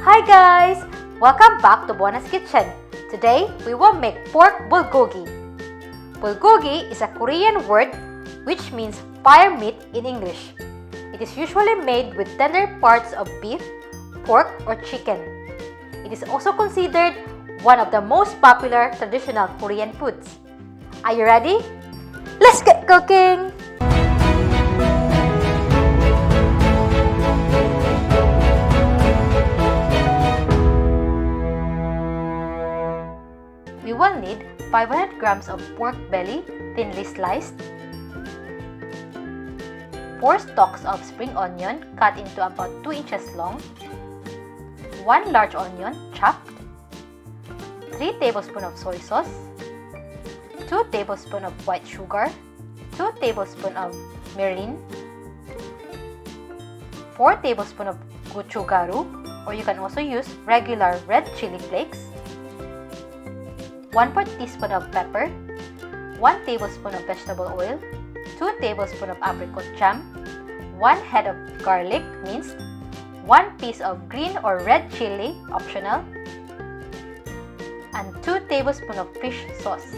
Hi guys! Welcome back to Buona's Kitchen. Today, we will make pork bulgogi. Bulgogi is a Korean word which means fire meat in English. It is usually made with tender parts of beef, pork, or chicken. It is also considered one of the most popular traditional Korean foods. Are you ready? Let's get cooking! We will need 500 grams of pork belly, thinly sliced, 4 stalks of spring onion cut into about 2 inches long, 1 large onion chopped, 3 tablespoons of soy sauce, 2 tablespoons of white sugar, 2 tablespoons of mirin, 4 tablespoons of gochugaru, or you can also use regular red chili flakes, 1/4 teaspoon of pepper, 1 tablespoon of vegetable oil, 2 tablespoons of apricot jam, 1 head of garlic minced, 1 piece of green or red chili optional, and 2 tablespoons of fish sauce.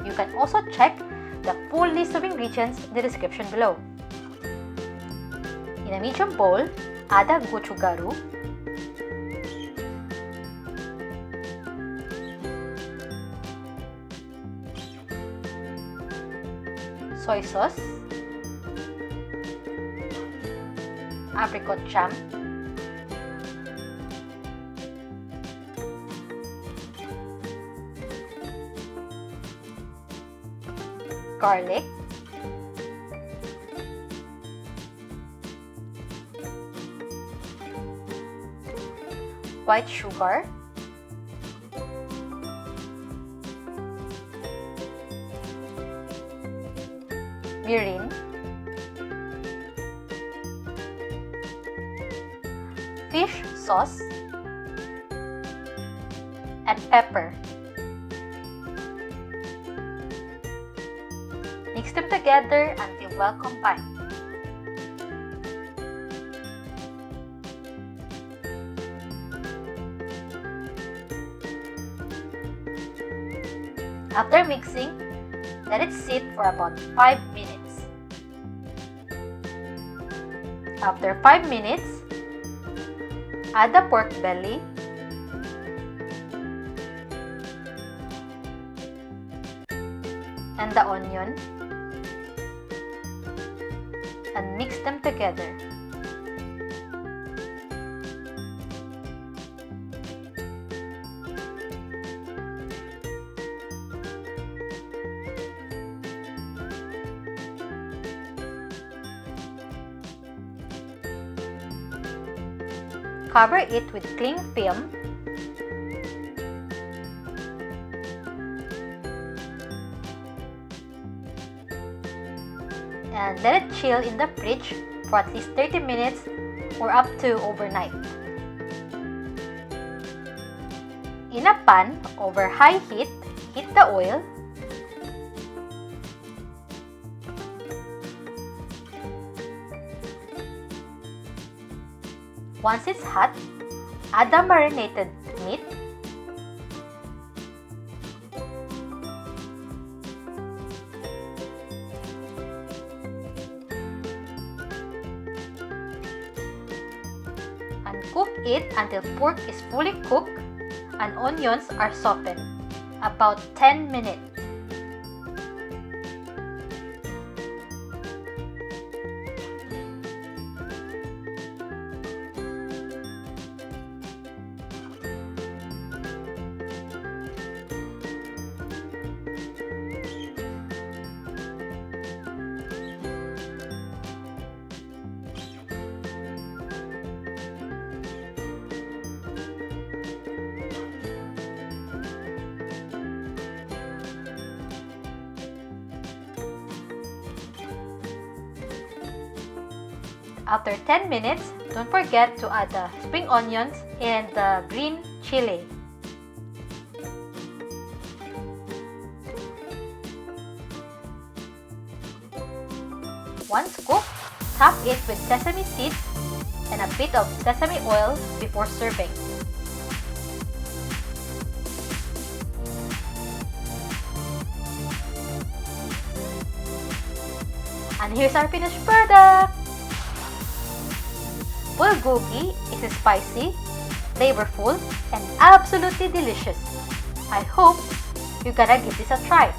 You can also check the full list of ingredients in the description below. In a medium bowl, add a gochugaru, soy sauce, apricot jam, garlic, white sugar, mirin, fish sauce, and pepper. Mix them together until well combined. After mixing, let it sit for about 5 minutes. After 5 minutes, add the pork belly, and the onion, and mix them together. Cover it with cling film and let it chill in the fridge for at least 30 minutes or up to overnight. In a pan over high heat, heat the oil, once it's hot, add the marinated meat, and cook it until pork is fully cooked and onions are softened, about 10 minutes. After 10 minutes, don't forget to add the spring onions and the green chili. Once cooked, top it with sesame seeds and a bit of sesame oil before serving. And here's our finished product! Bulgogi is spicy, flavorful, and absolutely delicious. I hope you're gonna give this a try.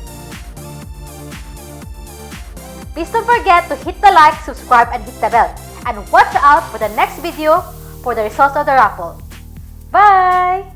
Please don't forget to hit the like, subscribe, and hit the bell. And watch out for the next video for the results of the raffle. Bye!